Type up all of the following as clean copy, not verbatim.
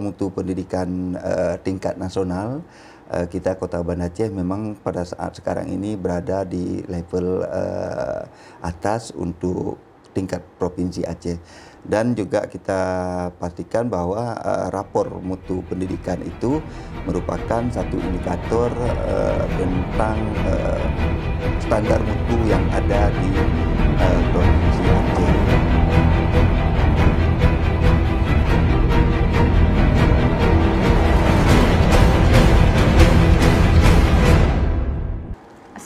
mutu pendidikan tingkat nasional, kita Kota Banda Aceh memang pada saat sekarang ini berada di level atas untuk tingkat Provinsi Aceh. Dan juga kita pastikan bahwa rapor mutu pendidikan itu merupakan satu indikator tentang standar mutu yang ada di Provinsi Aceh.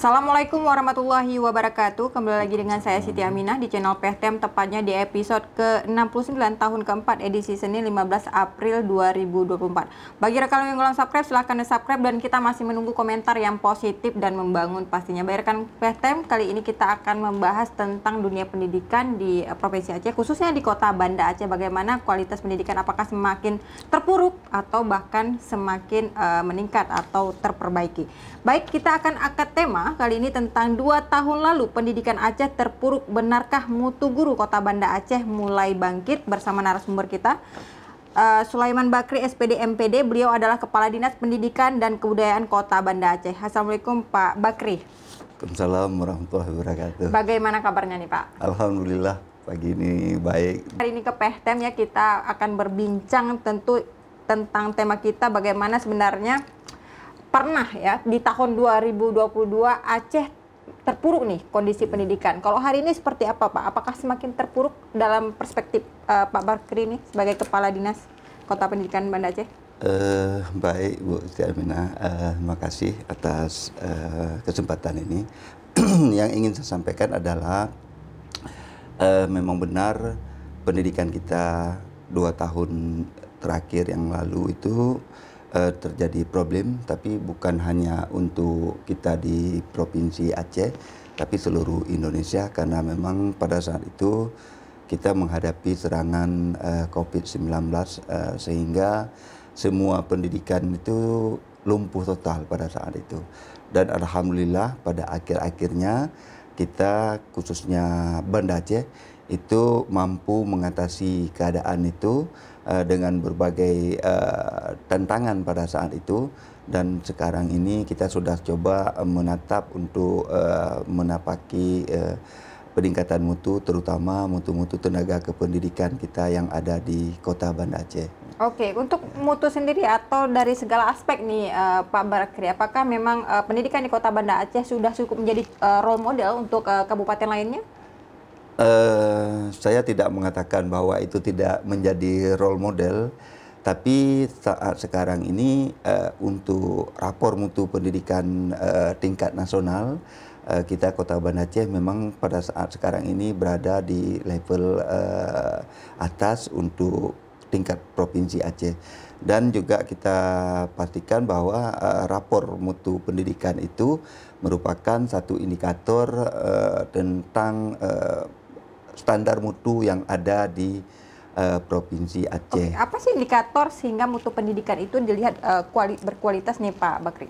Assalamualaikum warahmatullahi wabarakatuh. Kembali lagi dengan saya Siti Aminah di channel PTM, tepatnya di episode ke-69 tahun keempat edisi Senin 15 April 2024. Bagi rekan yang belum subscribe, silahkan di-subscribe dan kita masih menunggu komentar yang positif dan membangun pastinya. Bagi rekan PTM, kali ini kita akan membahas tentang dunia pendidikan di Provinsi Aceh, khususnya di Kota Banda Aceh. Bagaimana kualitas pendidikan, apakah semakin terpuruk atau bahkan semakin meningkat atau terperbaiki. Baik, kita akan angkat tema kali ini tentang 2 tahun lalu pendidikan Aceh terpuruk. Benarkah mutu guru Kota Banda Aceh mulai bangkit? Bersama narasumber kita Sulaiman Bakri, SPD MPD. Beliau adalah Kepala Dinas Pendidikan dan Kebudayaan Kota Banda Aceh. Assalamualaikum Pak Bakri. Waalaikumsalam warahmatullahi wabarakatuh. Bagaimana kabarnya nih Pak? Alhamdulillah pagi ini baik. Hari ini ke PTM ya, kita akan berbincang tentu tentang tema kita bagaimana sebenarnya pernah ya di tahun 2022 Aceh terpuruk nih kondisi pendidikan. Kalau hari ini seperti apa Pak? Apakah semakin terpuruk dalam perspektif Pak Bakri ini sebagai Kepala Dinas Kota Pendidikan Banda Aceh? Baik Bu Siti Aminah, terima kasih atas kesempatan ini. Yang ingin saya sampaikan adalah memang benar pendidikan kita 2 tahun terakhir yang lalu itu terjadi problem, tapi bukan hanya untuk kita di Provinsi Aceh, tapi seluruh Indonesia, karena memang pada saat itu kita menghadapi serangan COVID-19 sehingga semua pendidikan itu lumpuh total pada saat itu. Dan alhamdulillah pada akhir-akhirnya kita khususnya Banda Aceh itu mampu mengatasi keadaan itu dengan berbagai tantangan pada saat itu, dan sekarang ini kita sudah coba menatap untuk menapaki peningkatan mutu, terutama mutu-mutu tenaga kependidikan kita yang ada di Kota Banda Aceh. Oke, untuk mutu sendiri atau dari segala aspek nih Pak Bakri, apakah memang pendidikan di Kota Banda Aceh sudah cukup menjadi role model untuk kabupaten lainnya? Saya tidak mengatakan bahwa itu tidak menjadi role model, tapi saat sekarang ini untuk rapor mutu pendidikan tingkat nasional, kita Kota Banda Aceh memang pada saat sekarang ini berada di level atas untuk tingkat Provinsi Aceh. Dan juga kita pastikan bahwa rapor mutu pendidikan itu merupakan satu indikator tentang standar mutu yang ada di Provinsi Aceh. Oke, apa sih indikator sehingga mutu pendidikan itu dilihat berkualitas nih Pak Bakri?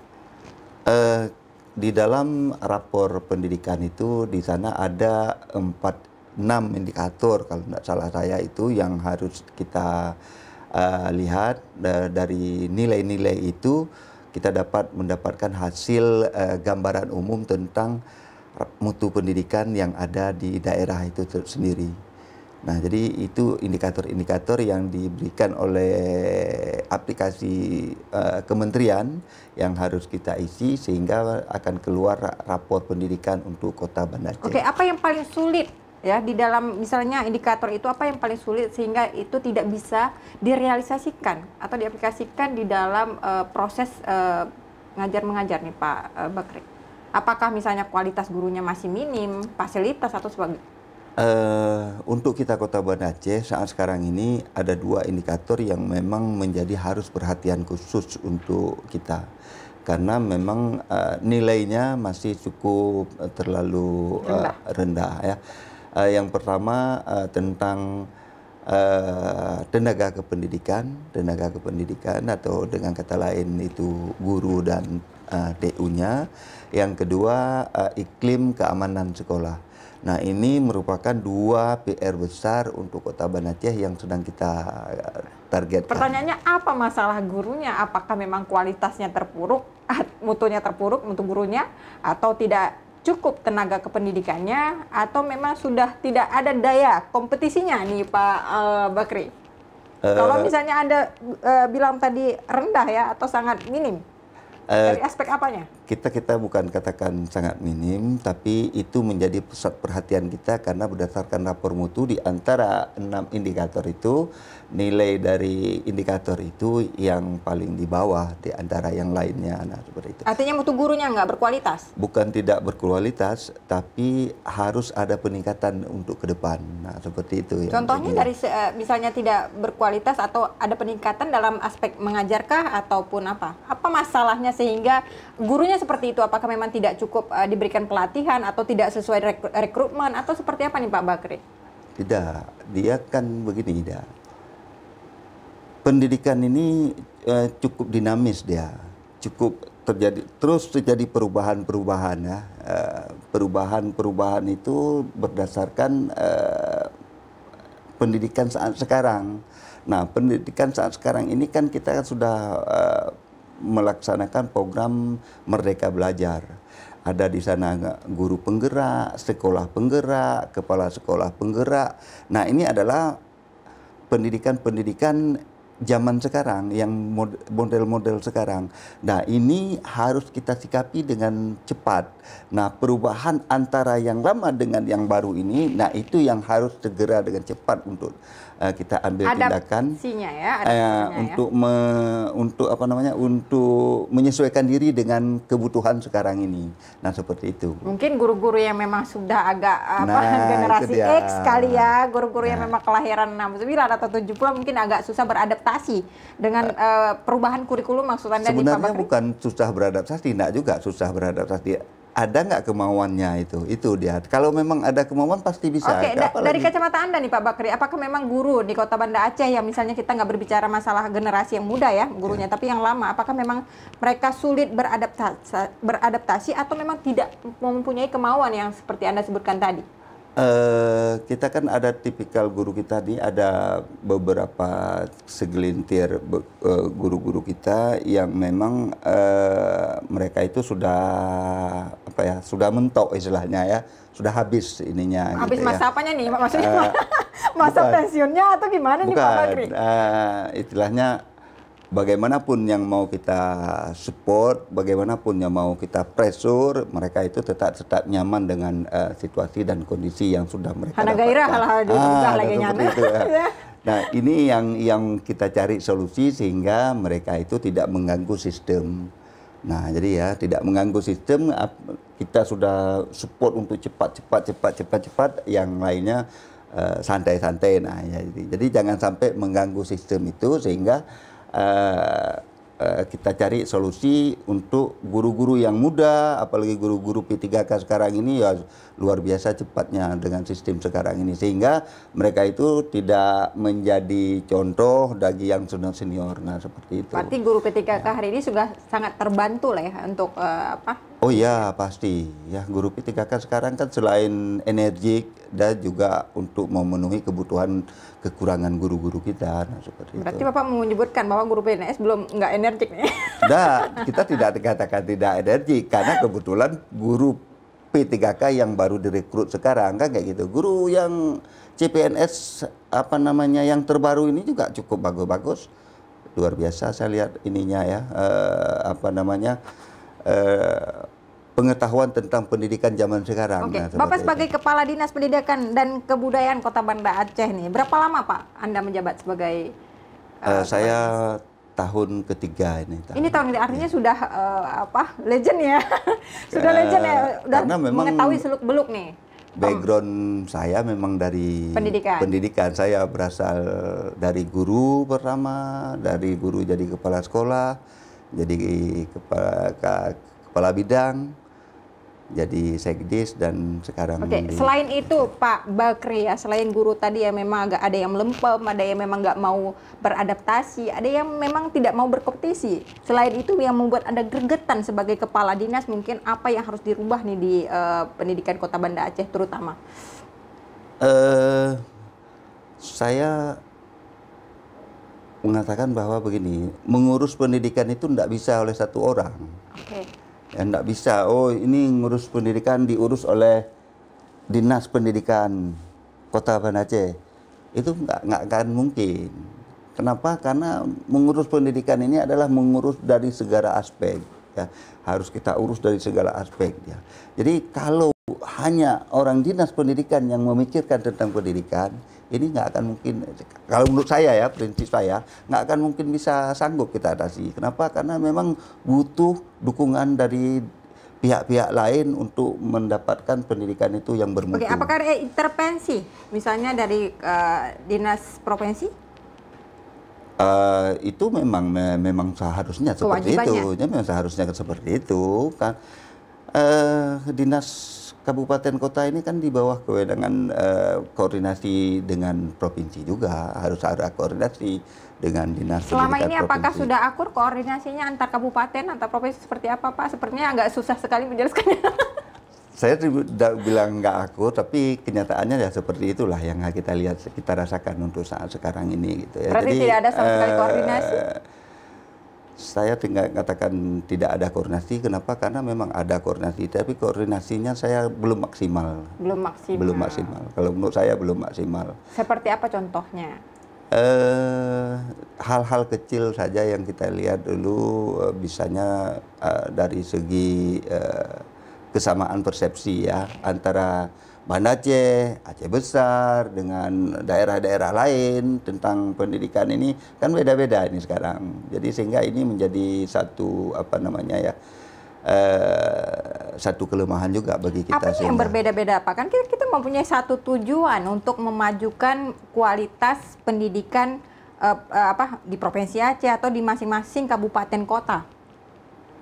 Di dalam rapor pendidikan itu di sana ada 6 indikator kalau tidak salah saya itu yang harus kita lihat. Dari nilai-nilai itu kita dapat mendapatkan hasil gambaran umum tentang mutu pendidikan yang ada di daerah itu sendiri. Nah, jadi itu indikator-indikator yang diberikan oleh aplikasi kementerian yang harus kita isi sehingga akan keluar rapor pendidikan untuk Kota Banda Aceh. Oke, apa yang paling sulit ya di dalam misalnya indikator itu, apa yang paling sulit sehingga itu tidak bisa direalisasikan atau diaplikasikan di dalam proses ngajar mengajar nih Pak Bakri? Apakah misalnya kualitas gurunya masih minim, fasilitas atau sebagainya? Untuk kita Kota Banda Aceh saat sekarang ini ada 2 indikator yang memang menjadi harus perhatian khusus untuk kita, karena memang nilainya masih cukup terlalu rendah ya. Yang pertama tentang tenaga kependidikan atau dengan kata lain itu guru dan TU-nya. Yang kedua, iklim keamanan sekolah. Nah, ini merupakan 2 PR besar untuk Kota Banda Aceh yang sedang kita targetkan. Pertanyaannya, apa masalah gurunya? Apakah memang kualitasnya terpuruk, mutunya terpuruk untuk gurunya, atau tidak cukup tenaga kependidikannya, atau memang sudah tidak ada daya kompetisinya nih Pak Bakri? Kalau misalnya Anda bilang tadi rendah ya, atau sangat minim, dari aspek apanya? Kita bukan katakan sangat minim, tapi itu menjadi pusat perhatian kita karena berdasarkan rapor mutu di antara 6 indikator itu, nilai dari indikator itu yang paling di bawah di antara yang lainnya. Nah, seperti itu. Artinya mutu gurunya nggak berkualitas? Bukan tidak berkualitas, tapi harus ada peningkatan untuk ke depan. Nah, seperti itu. Contohnya dari misalnya tidak berkualitas atau ada peningkatan dalam aspek mengajarkah ataupun apa? Apa masalahnya sehingga gurunya seperti itu? Apakah memang tidak cukup diberikan pelatihan atau tidak sesuai rekrutmen atau seperti apa nih Pak Bakri? Tidak, dia kan begini dia. Pendidikan ini cukup dinamis dia, cukup terjadi perubahan-perubahan ya. Perubahan-perubahan itu berdasarkan pendidikan saat sekarang. Nah, pendidikan saat sekarang ini kan kita sudah melaksanakan program Merdeka Belajar. Ada di sana guru penggerak, sekolah penggerak, kepala sekolah penggerak. Nah, ini adalah pendidikan-pendidikan zaman sekarang, yang model-model sekarang. Nah, ini harus kita sikapi dengan cepat. Nah, perubahan antara yang lama dengan yang baru ini, nah itu yang harus segera dengan cepat untuk kita ambil tindakan untuk menyesuaikan diri dengan kebutuhan sekarang ini. Nah, seperti itu. Mungkin guru-guru yang memang sudah agak generasi X kali ya, guru-guru yang memang kelahiran 69 atau 70 mungkin agak susah beradaptasi dengan perubahan kurikulum, maksud Anda? Sebenarnya bukan susah beradaptasi, tidak juga susah beradaptasi. Ada nggak kemauannya itu dia. Kalau memang ada kemauan pasti bisa. Oke, dari kacamata Anda nih Pak Bakri, apakah memang guru di Kota Banda Aceh yang misalnya kita nggak berbicara masalah generasi yang muda ya gurunya, tapi yang lama, apakah memang mereka sulit beradaptasi atau memang tidak mempunyai kemauan yang seperti Anda sebutkan tadi? Kita kan ada tipikal guru kita nih, ada beberapa segelintir guru-guru kita yang memang mereka itu sudah sudah mentok istilahnya ya, sudah habis ininya. Habis gitu masa ya. apanya nih maksudnya? Masa pensiunnya atau gimana nih Pak Bakri? Istilahnya bagaimanapun yang mau kita support, bagaimanapun yang mau kita pressure, mereka itu tetap nyaman dengan situasi dan kondisi yang sudah mereka dapatkan. Itu, ya. Nah, ini yang kita cari solusi sehingga mereka itu tidak mengganggu sistem. Nah, jadi ya tidak mengganggu sistem, kita sudah support untuk cepat, yang lainnya santai-santai. Nah, jadi jangan sampai mengganggu sistem itu sehingga kita cari solusi untuk guru-guru yang muda, apalagi guru-guru P3K sekarang ini ya luar biasa cepatnya dengan sistem sekarang ini, sehingga mereka itu tidak menjadi contoh bagi yang sudah senior. Nah, seperti itu. Berarti guru P3K hari ini sudah sangat terbantu lah ya untuk Oh iya, pasti. Ya, guru P3K sekarang kan selain energik dan juga untuk memenuhi kebutuhan kekurangan guru-guru kita. Nah, seperti Berarti itu. Bapak menyebutkan bahwa guru PNS belum nggak energik nih? Nah, kita tidak dikatakan tidak energik karena kebetulan guru P3K yang baru direkrut sekarang kan kayak gitu. Guru yang CPNS yang terbaru ini juga cukup bagus-bagus. Luar biasa saya lihat ininya ya, pengetahuan tentang pendidikan zaman sekarang. Oke, Nah, Bapak sebagai Kepala Dinas Pendidikan dan Kebudayaan Kota Banda Aceh nih, berapa lama Pak Anda menjabat sebagai? Saya tahun ketiga ini. Ini tahun artinya sudah legend ya, sudah legend ya, udah mengetahui seluk beluk nih. Background saya memang dari pendidikan. Saya berasal dari guru pertama, dari guru jadi kepala sekolah, jadi kepala bidang. jadi sekdis dan sekarang Oke, selain itu Pak Bakri ya, selain guru tadi yang memang agak ada yang melempem, ada yang memang nggak mau beradaptasi, ada yang memang tidak mau berkompetisi. Selain itu yang membuat Anda gregetan sebagai kepala dinas, mungkin apa yang harus dirubah nih di pendidikan Kota Banda Aceh terutama? Saya mengatakan bahwa begini, mengurus pendidikan itu tidak bisa oleh satu orang. Oke. Ya, enggak bisa, oh ini ngurus pendidikan diurus oleh Dinas Pendidikan Kota Banda Aceh. Itu nggak akan mungkin. Kenapa? Karena mengurus pendidikan ini adalah mengurus dari segala aspek. Ya. Harus kita urus dari segala aspek. Ya. Jadi kalau hanya orang Dinas Pendidikan yang memikirkan tentang pendidikan, ini nggak akan mungkin, kalau menurut saya ya, prinsip saya, nggak akan mungkin bisa sanggup kita atasi. Kenapa? Karena memang butuh dukungan dari pihak-pihak lain untuk mendapatkan pendidikan itu yang bermutu. Oke, apakah ada intervensi, misalnya dari dinas provinsi? Itu memang seharusnya seperti itu, ya, memang seharusnya seperti itu kan. Dinas kabupaten kota ini kan di bawah kewenangan koordinasi dengan provinsi juga, harus ada koordinasi dengan dinas selama ini provinsi. Apakah sudah akur koordinasinya antar kabupaten, antar provinsi seperti apa Pak? Sepertinya agak susah sekali menjelaskannya. Saya tidak bilang nggak akur, tapi kenyataannya ya seperti itulah yang kita lihat, kita rasakan untuk saat sekarang ini gitu ya. Berarti jadi, tidak ada sama sekali koordinasi? Saya tinggal katakan tidak ada koordinasi. Kenapa? Karena memang ada koordinasi, tapi koordinasinya saya belum maksimal. Belum maksimal. Belum maksimal. Kalau menurut saya belum maksimal. Seperti apa contohnya? Hal-hal kecil saja yang kita lihat dulu, bisanya dari segi kesamaan persepsi ya antara Banda Aceh, Aceh Besar dengan daerah-daerah lain tentang pendidikan ini kan beda-beda ini sekarang. Jadi sehingga ini menjadi satu apa namanya ya, satu kelemahan juga bagi kita. Apa yang berbeda-beda Pak? Kan kita mempunyai satu tujuan untuk memajukan kualitas pendidikan di Provinsi Aceh atau di masing-masing kabupaten kota.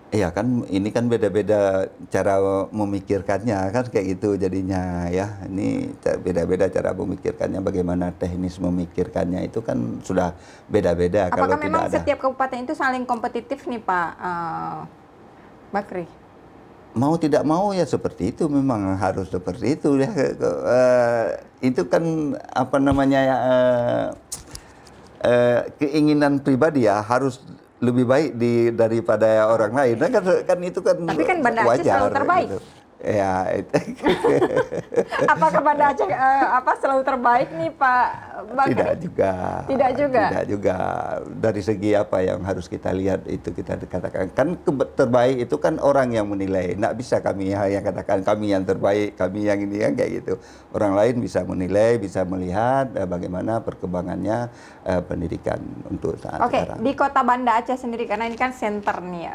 Iya kan, ini kan beda-beda cara memikirkannya kan kayak gitu jadinya ya. Ini beda-beda cara memikirkannya, bagaimana teknis memikirkannya itu kan sudah beda-beda. Apakah kalau memang tidak ada. Setiap kabupaten itu saling kompetitif nih Pak Bakri? Mau tidak mau ya seperti itu, memang harus seperti itu ya. Itu kan apa namanya ya, keinginan pribadi ya, harus lebih baik daripada orang lain. Nah, kan itu kan tapi kan Banda Aceh selalu terbaik. Gitu. Ya, apakah Banda Aceh selalu terbaik nih Pak Bakri? Tidak juga. Tidak juga. Tidak juga. Dari segi apa yang harus kita lihat itu kita katakan kan terbaik itu kan orang yang menilai. Nggak bisa kami yang katakan kami yang terbaik, kami yang ini yang kayak gitu. Orang lain bisa menilai, bisa melihat bagaimana perkembangannya pendidikan untuk saat sekarang. Di Kota Banda Aceh sendiri, karena ini kan center nih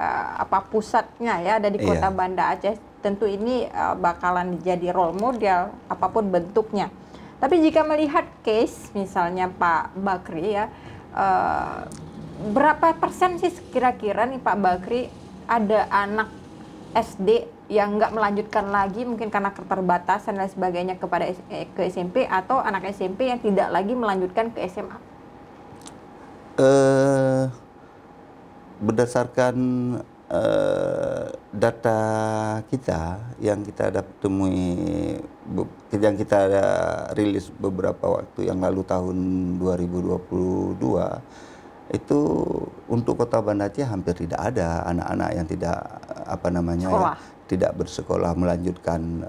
pusatnya ya ada di Kota Banda Aceh. Tentu ini bakalan jadi role model apapun bentuknya. Tapi jika melihat case misalnya Pak Bakri ya, berapa persen sih kira-kira nih Pak Bakri ada anak SD yang nggak melanjutkan lagi mungkin karena keterbatasan dan sebagainya ke SMP, atau anak SMP yang tidak lagi melanjutkan ke SMA? Berdasarkan data kita yang kita temui, yang kita rilis beberapa waktu yang lalu tahun 2022, itu untuk Kota Banda Aceh hampir tidak ada anak-anak yang tidak tidak bersekolah melanjutkan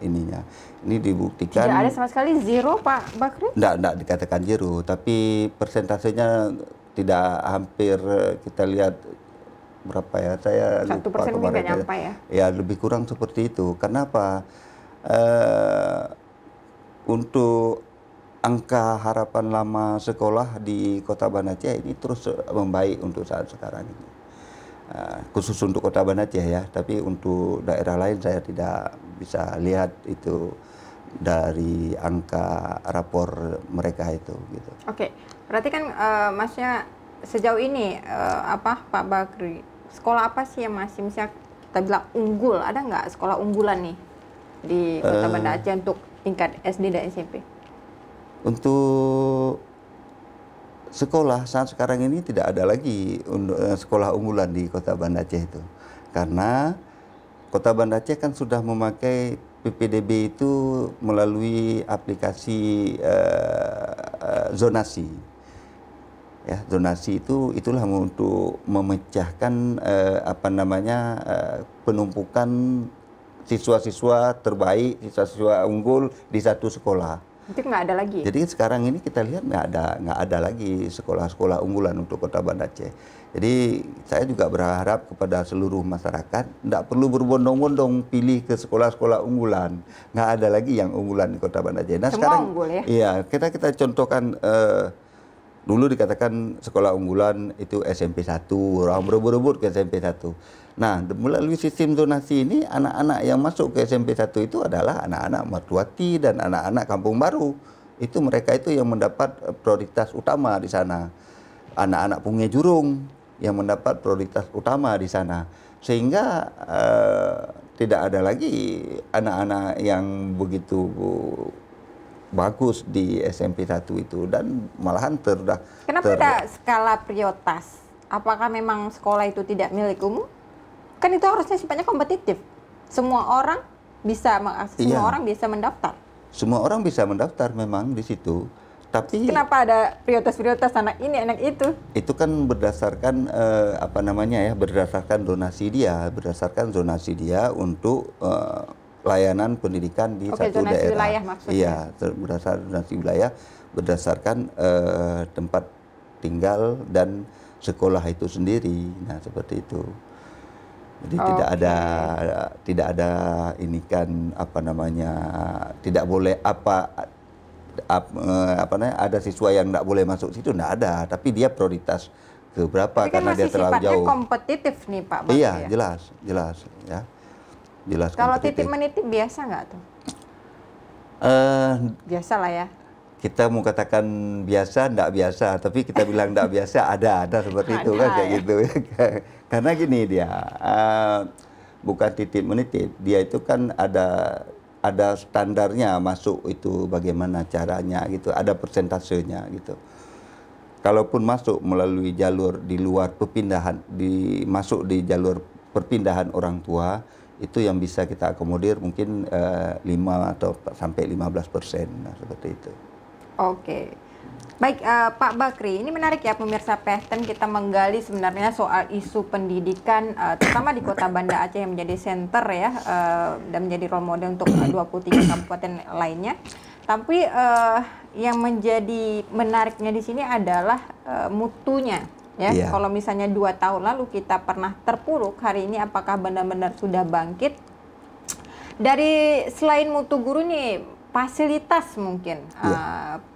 ininya. Ini dibuktikan. Tidak ada sama sekali, zero Pak Bakri? Tidak dikatakan zero, tapi persentasenya tidak hampir, kita lihat berapa ya, saya 1% mungkin nggak nyampe ya? Ya lebih kurang seperti itu. Kenapa? Untuk angka harapan lama sekolah di Kota Banda Aceh ini terus membaik untuk saat sekarang ini. Khusus untuk Kota Banda Aceh ya, tapi untuk daerah lain saya tidak bisa lihat itu dari angka rapor mereka itu gitu. Oke, berarti kan maksudnya sejauh ini Pak Bakri, sekolah apa sih yang masih kita bilang unggul, ada nggak sekolah unggulan nih di Kota Banda Aceh untuk tingkat SD dan SMP? Untuk sekolah saat sekarang ini tidak ada lagi sekolah unggulan di Kota Banda Aceh itu. Karena Kota Banda Aceh kan sudah memakai PPDB itu melalui aplikasi zonasi. Ya, zonasi itulah untuk memecahkan penumpukan siswa-siswa terbaik, siswa-siswa unggul di satu sekolah. Itu nggak ada lagi. Jadi sekarang ini kita lihat nggak ada lagi sekolah-sekolah unggulan untuk Kota Banda Aceh. Jadi saya juga berharap kepada seluruh masyarakat nggak perlu berbondong-bondong pilih ke sekolah-sekolah unggulan. Nggak ada lagi yang unggulan di Kota Banda Aceh. Nah, semua sekarang unggul ya? Iya, kita contohkan dulu dikatakan sekolah unggulan itu SMP 1, orang berebut-rebut ke SMP 1. Nah, melalui sistem zonasi ini, anak-anak yang masuk ke SMP 1 itu adalah anak-anak Martuati dan anak-anak Kampung Baru. Itu mereka itu yang mendapat prioritas utama di sana. Anak-anak Punggah Jurung yang mendapat prioritas utama di sana. Sehingga tidak ada lagi anak-anak yang begitu bagus di SMP 1 itu, dan malahan Kenapa ada skala prioritas? Apakah memang sekolah itu tidak milik umum? Kan itu harusnya sifatnya kompetitif. Semua orang bisa mengakses, semua orang bisa mendaftar. Semua orang bisa mendaftar memang di situ. Tapi kenapa ada prioritas-prioritas anak ini, anak itu? Itu kan berdasarkan berdasarkan zonasi dia untuk layanan pendidikan di satu zonasi daerah. Wilayah maksudnya. Iya, berdasarkan zonasi wilayah, berdasarkan tempat tinggal dan sekolah itu sendiri. Nah, seperti itu. Jadi tidak ada ini kan tidak boleh ada siswa yang tidak boleh masuk situ, tidak ada. Tapi dia prioritas ke berapa karena dia terlalu jauh. Sifatnya kompetitif nih Pak Bakri. Iya, jelas ya. Jelas. Kalau titip menitip biasa nggak tuh? Biasa lah ya. Kita mau katakan biasa, enggak biasa, tapi kita bilang enggak biasa, ada seperti itu kan, kayak gitu. Karena gini dia, bukan titip menitip, dia itu kan ada standarnya masuk itu bagaimana caranya gitu, ada persentasenya gitu. Kalaupun masuk melalui jalur di luar perpindahan, masuk di jalur perpindahan orang tua, itu yang bisa kita akomodir mungkin 5 atau sampai 15%, nah, seperti itu. Oke, baik Pak Bakri, ini menarik ya pemirsa PEHTEM, kita menggali sebenarnya soal isu pendidikan, terutama di Kota Banda Aceh yang menjadi center ya, dan menjadi role model untuk 23 kabupaten lainnya. Tapi yang menjadi menariknya di sini adalah mutunya. Ya, yeah. Kalau misalnya 2 tahun lalu kita pernah terpuruk, hari ini apakah benar-benar sudah bangkit? Dari selain mutu guru nih, fasilitas mungkin,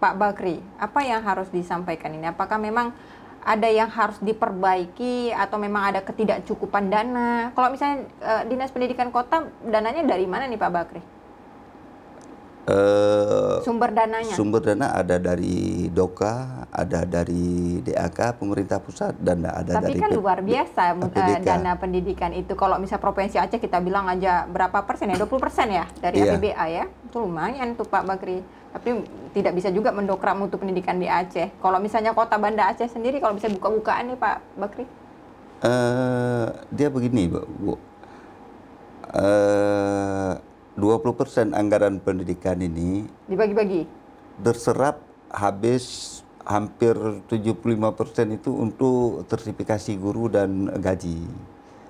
Pak Bakri, apa yang harus disampaikan ini? Apakah memang ada yang harus diperbaiki atau memang ada ketidakcukupan dana? Kalau misalnya Dinas Pendidikan Kota, dananya dari mana nih Pak Bakri? Sumber dananya? Sumber dana ada dari DOKA, ada dari DAK, pemerintah pusat, dan ada tapi dari kan luar biasa dana pendidikan itu. Kalau misalnya Provinsi Aceh kita bilang aja berapa persen ya, 20% ya dari APBA ya. Itu lumayan tuh Pak Bakri. Tapi tidak bisa juga mendokrak mutu pendidikan di Aceh. Kalau misalnya Kota Banda Aceh sendiri, kalau bisa buka-bukaan nih Pak Bakri? Dia begini Bu. 20% anggaran pendidikan ini dibagi-bagi, terserap habis hampir 75% itu untuk sertifikasi guru dan gaji.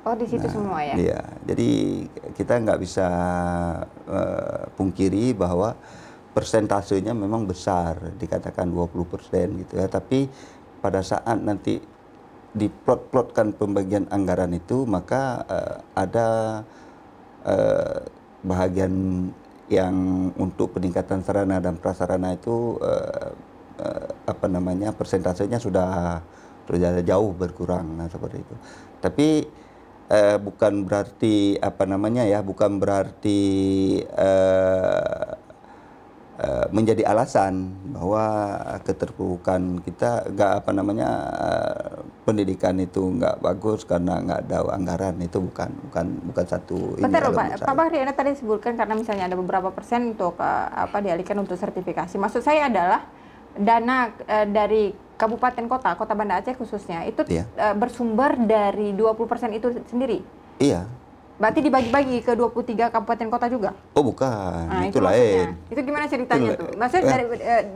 Oh, di situ semua ya? Iya, jadi kita nggak bisa pungkiri bahwa persentasenya memang besar, dikatakan 20% gitu ya. Tapi pada saat nanti diplot-plotkan pembagian anggaran itu, maka ada bahagian yang untuk peningkatan sarana dan prasarana itu persentasenya sudah jauh berkurang, nah seperti itu. Tapi bukan berarti bukan berarti menjadi alasan bahwa keterpurukan kita pendidikan itu nggak bagus karena nggak ada anggaran. Itu bukan satu ini. Bentar loh Pak Bakri, Anda tadi sebutkan karena misalnya ada beberapa persen untuk dialihkan untuk sertifikasi. Maksud saya adalah dana dari kabupaten kota Banda Aceh khususnya itu bersumber dari 20% itu sendiri. Iya. Berarti dibagi-bagi ke 23 kabupaten kota juga? Oh bukan, Nah, itu lain. Itu gimana ceritanya tuh? Maksudnya dari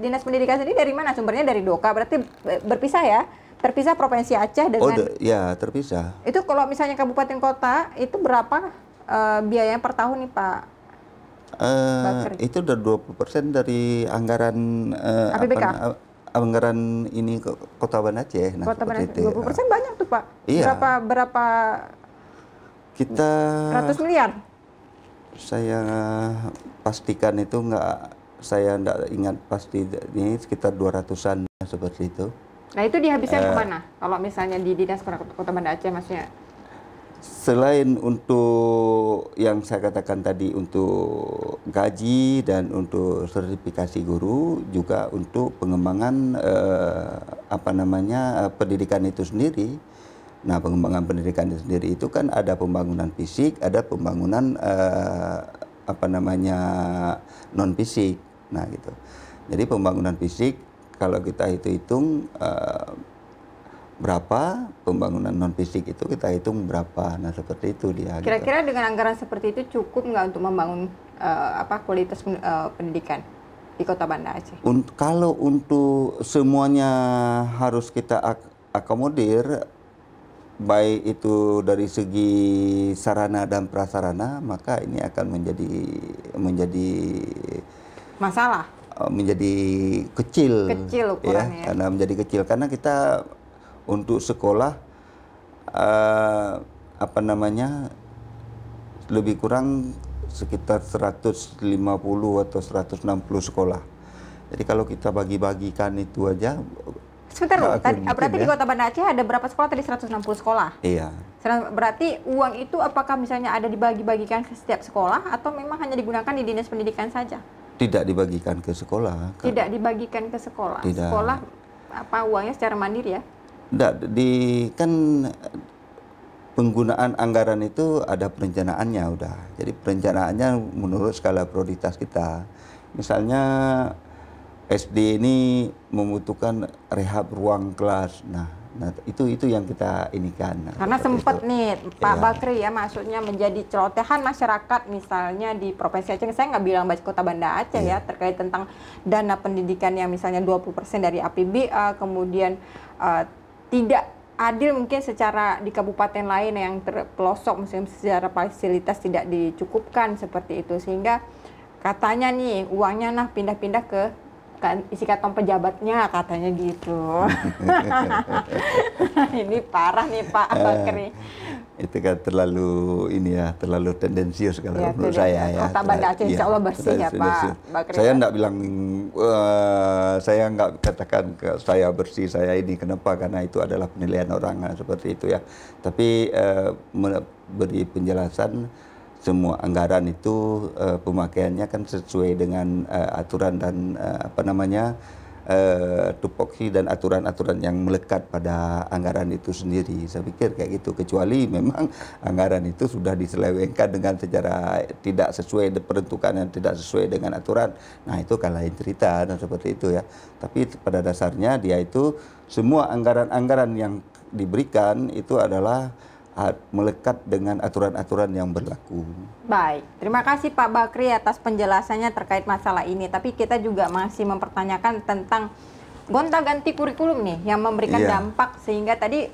Dinas Pendidikan sendiri dari mana? Sumbernya dari Doka, berarti berpisah ya? Terpisah Provinsi Aceh dengan... ya terpisah. Itu kalau misalnya kabupaten kota, itu berapa biayanya per tahun nih Pak Bakri? Itu udah 20% dari anggaran APBK? Anggaran ini Kota Banda Aceh. Nah, Kota Banda Aceh, 20% banyak tuh Pak. Iya. Berapa kita ratus miliar? Saya pastikan itu saya enggak ingat pasti, ini sekitar 200-an seperti itu. Nah itu dihabiskan kemana? Kalau misalnya di Dinas Kota Banda Aceh maksudnya? Selain untuk yang saya katakan tadi untuk gaji dan untuk sertifikasi guru, juga untuk pengembangan pendidikan itu sendiri. Nah, pengembangan pendidikan itu sendiri itu kan ada pembangunan fisik, ada pembangunan non fisik. Nah, gitu. Jadi pembangunan fisik kalau kita hitung berapa, pembangunan non fisik itu kita hitung berapa. Nah, seperti itu dia. Kira-kira dengan anggaran seperti itu cukup nggak untuk membangun kualitas pendidikan di Kota Banda Aceh? Kalau untuk semuanya harus kita akomodir, baik itu dari segi sarana dan prasarana, maka ini akan menjadi masalah, menjadi kecil ukurannya. Karena menjadi kecil karena kita untuk sekolah lebih kurang sekitar 150 atau 160 sekolah. Jadi kalau kita bagi-bagikan itu aja. Sebentar loh, berarti di Kota Banda Aceh ada berapa sekolah tadi? 160 sekolah? Iya. Berarti uang itu apakah misalnya ada dibagi-bagikan ke setiap sekolah atau memang hanya digunakan di Dinas Pendidikan saja? Tidak dibagikan ke sekolah. Tidak dibagikan ke sekolah? Tidak. Sekolah uangnya secara mandiri ya? Tidak, kan penggunaan anggaran itu ada perencanaannya udah. Jadi perencanaannya menurut skala prioritas kita. Misalnya SD ini membutuhkan rehab ruang kelas. Nah itu yang kita inikan. Karena sempat nih Pak Bakri ya, maksudnya menjadi celotehan masyarakat misalnya di Provinsi Aceh. Saya nggak bilang Kota Banda Aceh ya, terkait tentang dana pendidikan yang misalnya 20% dari APBA, kemudian tidak adil mungkin secara di kabupaten lain yang terpelosok, misalnya secara fasilitas tidak dicukupkan seperti itu, sehingga katanya nih uangnya pindah-pindah ke isi kantong pejabatnya katanya gitu. Ini parah nih Pak Bakri. Itu kan terlalu tendensius kalau menurut saya ya. Kota Banda Aceh insya Allah bersih ya Pak Bakri. Saya enggak bilang, saya enggak katakan saya bersih, saya ini. Kenapa? Karena itu adalah penilaian orang seperti itu ya. Tapi beri penjelasan, semua anggaran itu pemakaiannya kan sesuai dengan aturan dan tupoksi dan aturan-aturan yang melekat pada anggaran itu sendiri. Saya pikir kayak gitu, kecuali memang anggaran itu sudah diselewengkan dengan secara tidak sesuai peruntukan yang tidak sesuai dengan aturan. Nah itu kan lain cerita dan seperti itu ya. Tapi pada dasarnya dia itu semua anggaran-anggaran yang diberikan itu adalah melekat dengan aturan-aturan yang berlaku. Baik, terima kasih Pak Bakri atas penjelasannya terkait masalah ini. Tapi kita juga masih mempertanyakan tentang gonta-ganti kurikulum nih yang memberikan dampak, sehingga tadi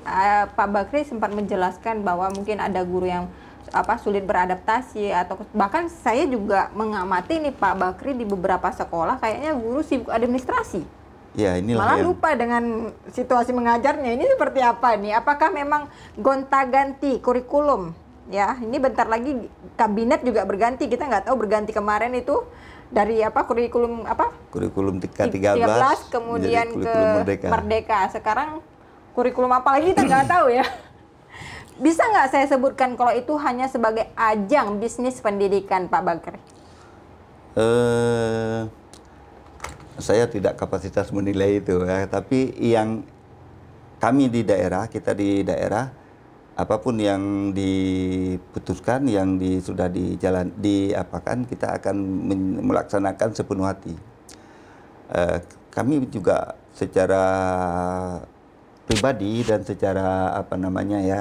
Pak Bakri sempat menjelaskan bahwa mungkin ada guru yang sulit beradaptasi, atau bahkan saya juga mengamati nih Pak Bakri di beberapa sekolah kayaknya guru sibuk administrasi. Ya, malah lupa dengan situasi mengajarnya. Ini seperti apa nih? Apakah memang gonta-ganti kurikulum? Ya, ini bentar lagi kabinet juga berganti. Kita nggak tahu berganti kemarin itu dari kurikulum Kurikulum 13 kemudian ke Merdeka. Sekarang kurikulum apa lagi kita nggak tahu ya. Bisa nggak saya sebutkan kalau itu hanya sebagai ajang bisnis pendidikan Pak Bakri? saya tidak kapasitas menilai itu ya, tapi yang kami di daerah, kita di daerah, apapun yang diputuskan, yang sudah diapakan, kita akan melaksanakan sepenuh hati. Kami juga secara pribadi dan secara apa namanya ya,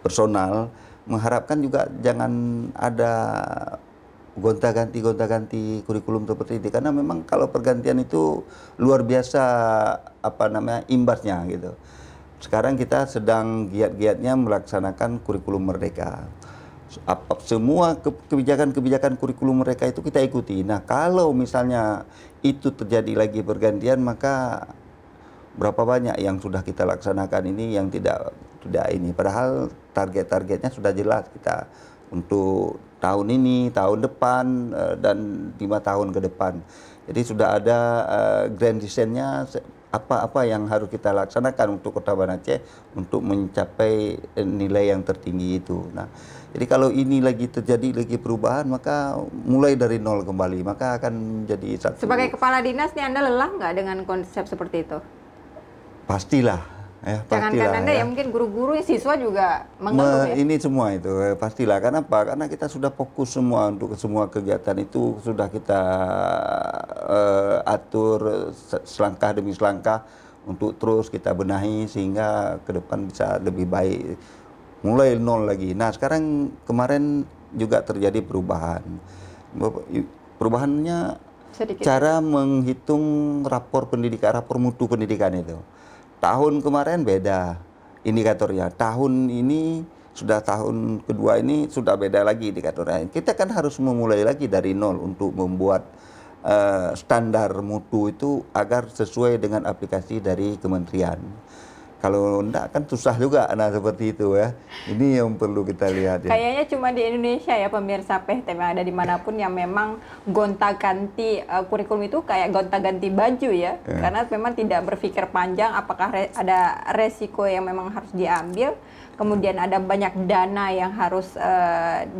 personal mengharapkan juga jangan ada gonta-ganti kurikulum seperti ini, karena memang kalau pergantian itu luar biasa apa namanya imbasnya gitu. Sekarang kita sedang giat-giatnya melaksanakan kurikulum merdeka. Semua kebijakan-kebijakan kurikulum mereka itu kita ikuti. Nah, kalau misalnya itu terjadi lagi pergantian, maka berapa banyak yang sudah kita laksanakan ini yang tidak ini. Padahal target-targetnya sudah jelas kita untuk tahun ini, tahun depan, dan 5 tahun ke depan. Jadi sudah ada grand design-nya apa-apa yang harus kita laksanakan untuk Kota Banda Aceh untuk mencapai nilai yang tertinggi itu. Nah, jadi kalau ini lagi terjadi lagi perubahan, maka mulai dari nol kembali, maka akan jadi satu. Sebagai kepala dinas nih Anda lelah nggak dengan konsep seperti itu? Pastilah. Ya, jangankan Anda ya, mungkin guru-guru, siswa juga mengeluh ya? Ini semua itu pastilah. Kenapa? Karena kita sudah fokus semua untuk semua kegiatan itu sudah kita atur selangkah demi selangkah untuk terus kita benahi sehingga ke depan bisa lebih baik. Mulai nol lagi. Nah, sekarang kemarin juga terjadi perubahan. Perubahannya sedikit. Cara menghitung rapor pendidikan, rapor mutu pendidikan itu. Tahun kemarin beda indikatornya. Tahun ini sudah tahun kedua ini sudah beda lagi indikatornya. Kita kan harus memulai lagi dari nol untuk membuat standar mutu itu agar sesuai dengan aplikasi dari kementerian. Kalau enggak kan susah juga, nah seperti itu ya. Ini yang perlu kita lihat ya. Kayaknya cuma di Indonesia ya pemirsa PTM yang ada dimanapun yang memang gonta-ganti kurikulum itu kayak gonta-ganti baju ya. Karena memang tidak berpikir panjang apakah ada resiko yang memang harus diambil. Kemudian ada banyak dana yang harus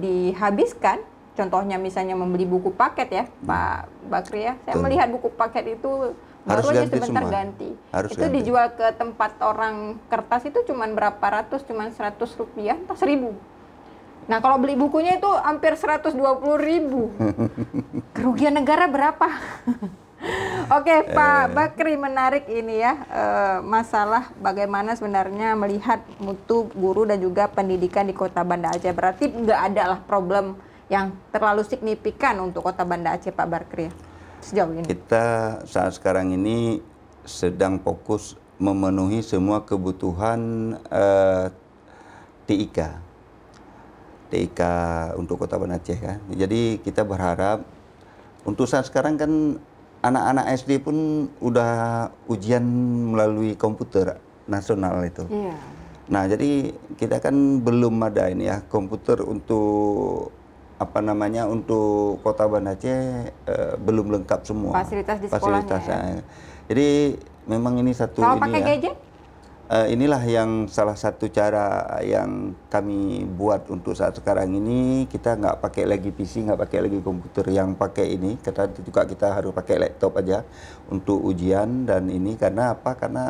dihabiskan. Contohnya misalnya membeli buku paket ya Pak Bakri ya. Saya melihat buku paket itu harus baru aja ganti sebentar semua. ganti. Harus itu ganti. dijual ke tempat orang kertas itu cuma berapa ratus, cuma 100 rupiah, entah 1000. Nah kalau beli bukunya itu hampir 120.000. Kerugian negara berapa? Oke, Pak Bakri, menarik ini ya, masalah bagaimana sebenarnya melihat mutu guru dan juga pendidikan di Kota Banda Aceh. Berarti nggak ada lah problem yang terlalu signifikan untuk Kota Banda Aceh, Pak Bakri, sejauh ini. Kita saat sekarang ini sedang fokus memenuhi semua kebutuhan TIK untuk Kota Banda Aceh kan. Jadi kita berharap untuk saat sekarang kan anak-anak SD pun udah ujian melalui komputer nasional itu. Iya. Nah, jadi kita kan belum ada ini ya komputer untuk apa namanya untuk Kota Banda Aceh belum lengkap semua Fasilitas di sekolahnya ya. Jadi memang ini satu kalau ini pakai ya. gadget? Inilah yang salah satu cara yang kami buat untuk saat sekarang ini. Kita nggak pakai lagi PC, nggak pakai lagi komputer, yang pakai ini. Kita harus pakai laptop aja untuk ujian dan ini karena apa? Karena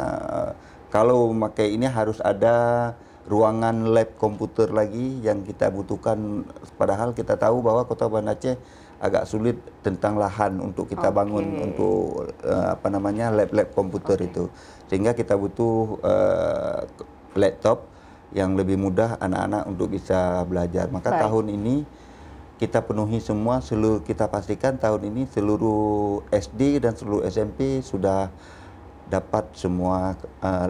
kalau memakai ini harus ada ruangan lab komputer lagi yang kita butuhkan, padahal kita tahu bahwa Kota Banda Aceh agak sulit tentang lahan untuk kita bangun untuk apa namanya lab-lab komputer itu, sehingga kita butuh laptop yang lebih mudah anak-anak untuk bisa belajar. Maka tahun ini kita penuhi semua, kita pastikan tahun ini seluruh SD dan seluruh SMP sudah dapat semua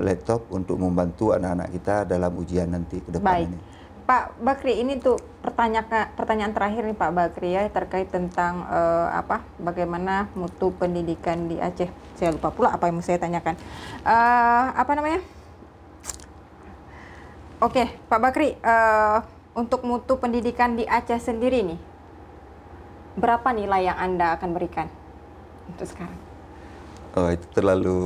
laptop untuk membantu anak-anak kita dalam ujian nanti ke depan ini. Pak Bakri, ini tuh pertanyaan terakhir nih Pak Bakri ya, terkait tentang bagaimana mutu pendidikan di Aceh. Saya lupa pula apa yang mau saya tanyakan. Apa namanya? Oke, Pak Bakri, untuk mutu pendidikan di Aceh sendiri nih, berapa nilai yang Anda akan berikan untuk sekarang? Oh, itu terlalu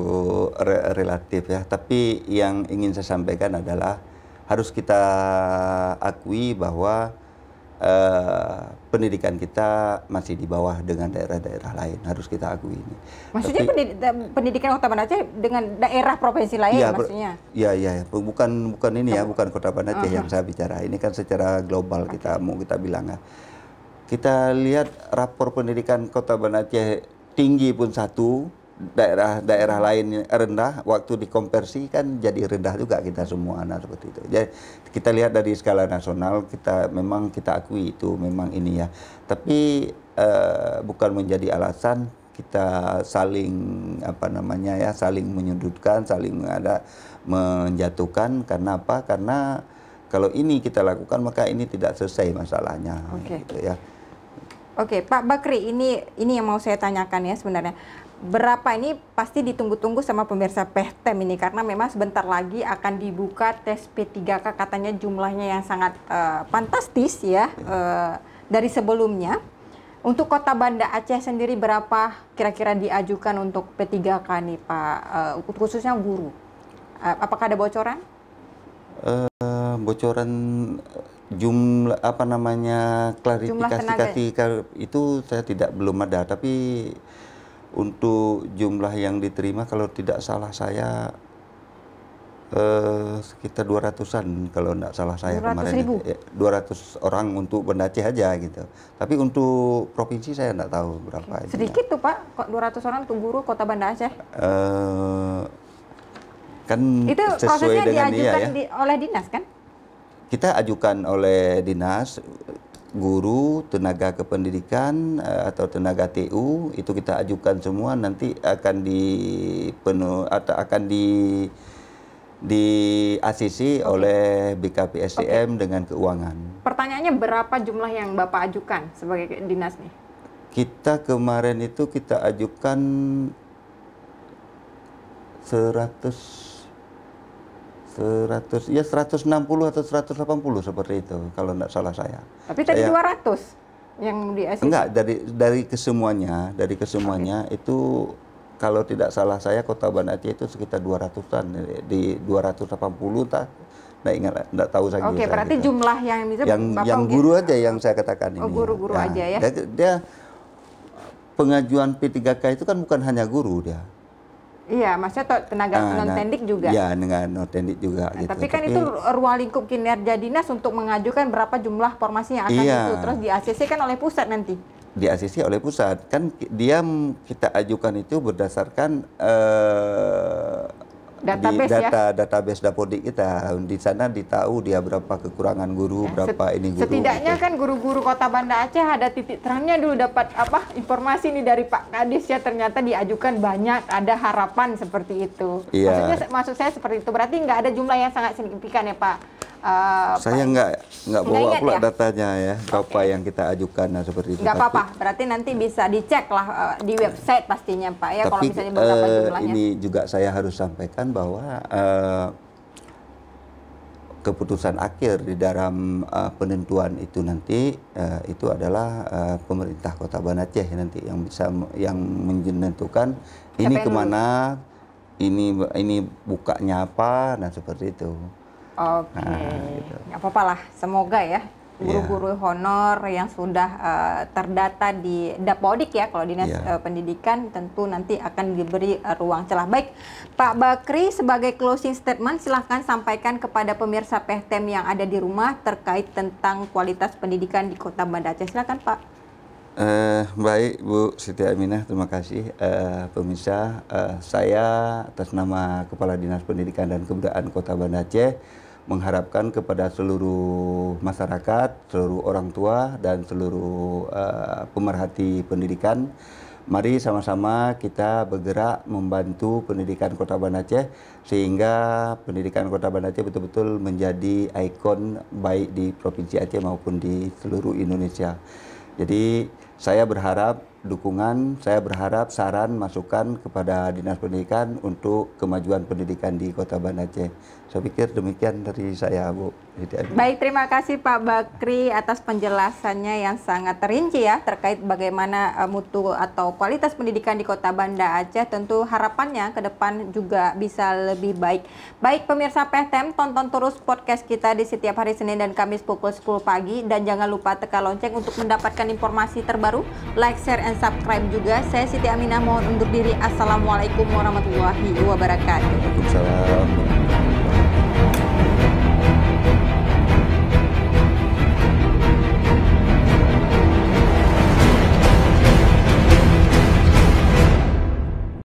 relatif ya. Tapi yang ingin saya sampaikan adalah harus kita akui bahwa pendidikan kita masih di bawah dengan daerah-daerah lain, harus kita akui ini. Maksudnya pendidikan Kota Banda Aceh dengan daerah provinsi lain maksudnya? Iya, bukan ini ya, bukan Kota Banda Aceh yang saya bicara. Ini kan secara global kita bilang ya. Kita lihat rapor pendidikan Kota Banda Aceh tinggi pun satu, daerah lain rendah, waktu dikonversi kan jadi rendah juga kita semua, nah seperti itu. Jadi kita lihat dari skala nasional, kita akui itu memang ini ya. Tapi bukan menjadi alasan kita saling saling menyudutkan, saling menjatuhkan. Karena apa? Karena kalau ini kita lakukan maka ini tidak selesai masalahnya. Gitu ya. Oke, Pak Bakri, ini yang mau saya tanyakan ya sebenarnya. Berapa ini pasti ditunggu-tunggu sama pemirsa PEHTEM ini, karena memang sebentar lagi akan dibuka tes P3K, katanya jumlahnya yang sangat fantastis ya dari sebelumnya. Untuk Kota Banda Aceh sendiri berapa kira-kira diajukan untuk P3K nih Pak, khususnya guru? Apakah ada bocoran? Bocoran jumlah klarifikasi itu saya belum ada, tapi untuk jumlah yang diterima kalau tidak salah saya sekitar 200-an kalau tidak salah saya kemarin. 200 orang untuk Banda Aceh aja gitu. Tapi untuk provinsi saya tidak tahu berapa. Sedikit tuh Pak, kok 200 orang untuk guru Kota Banda Aceh? Kan itu sesuai dengan diajukan oleh dinas kan? Kita ajukan oleh dinas, guru, tenaga kependidikan atau tenaga TU, itu kita ajukan semua, nanti akan di-ACC oleh BKPSDM dengan keuangan. Pertanyaannya berapa jumlah yang Bapak ajukan sebagai dinas nih? Kita kemarin itu kita ajukan 160 atau 180 seperti itu kalau tidak salah saya. Tapi tadi 200 yang di ACC? Enggak, dari kesemuanya, itu kalau tidak salah saya Kota Banda Aceh itu sekitar 200-an, di 280 enggak tahu saya. Oke, berarti gitu. Jumlah yang guru aja yang saya katakan ini. Guru-guru aja ya. Dia pengajuan P3K itu kan bukan hanya guru dia. Iya, maksudnya tenaga non-tendik juga. Iya, dengan non-tendik juga. Gitu. Tapi kan itu ruang lingkup kinerja dinas untuk mengajukan berapa jumlah formasi yang akan itu. Terus di ACC kan oleh pusat nanti. Di ACC oleh pusat. Kan kita ajukan itu berdasarkan database Dapodik kita. Di sana ditahu dia berapa kekurangan guru, berapa ini guru. Setidaknya gitu. Kan guru-guru Kota Banda Aceh ada titik terangnya dulu, dapat informasi nih dari Pak Kadis ya, ternyata diajukan banyak, ada harapan seperti itu. Iya. Maksud saya seperti itu. Berarti nggak ada jumlah yang sangat signifikan ya Pak. Saya nggak bawa pula datanya ya, berapa yang kita ajukan seperti itu. Nggak apa-apa, berarti nanti bisa dicek lah di website pastinya Pak ya. Kalau misalnya berapa jumlahnya. Ini juga saya harus sampaikan bahwa keputusan akhir di dalam penentuan itu nanti itu adalah pemerintah Kota Banda Aceh nanti yang menentukan ini kemana, ini bukanya apa, nah seperti itu. Oke, nggak apa-apa lah, semoga ya guru-guru honor yang sudah terdata di Dapodik ya, kalau dinas pendidikan tentu nanti akan diberi ruang celah. Baik, Pak Bakri, sebagai closing statement silahkan sampaikan kepada pemirsa PEHTEM yang ada di rumah terkait tentang kualitas pendidikan di Kota Banda Aceh. Silakan Pak. Baik Bu Siti Aminah, terima kasih. Pemirsa, saya atas nama Kepala Dinas Pendidikan dan Kebudayaan Kota Banda Aceh mengharapkan kepada seluruh masyarakat, seluruh orang tua dan seluruh pemerhati pendidikan, mari sama-sama kita bergerak membantu pendidikan Kota Banda Aceh sehingga pendidikan Kota Banda Aceh betul-betul menjadi ikon baik di Provinsi Aceh maupun di seluruh Indonesia. Jadi saya berharap dukungan, saya berharap saran, masukan kepada Dinas Pendidikan untuk kemajuan pendidikan di Kota Banda Aceh. Saya pikir demikian dari saya, Bu. Baik, terima kasih Pak Bakri atas penjelasannya yang sangat terinci ya terkait bagaimana mutu atau kualitas pendidikan di Kota Banda Aceh. Tentu harapannya ke depan juga bisa lebih baik. Baik pemirsa PTM, tonton terus podcast kita di setiap hari Senin dan Kamis pukul 10 pagi. Dan jangan lupa tekan lonceng untuk mendapatkan informasi terbaru. Like, share, and subscribe juga. Saya Siti Aminah mohon undur diri. Assalamualaikum warahmatullahi wabarakatuh. Waalaikumsalam.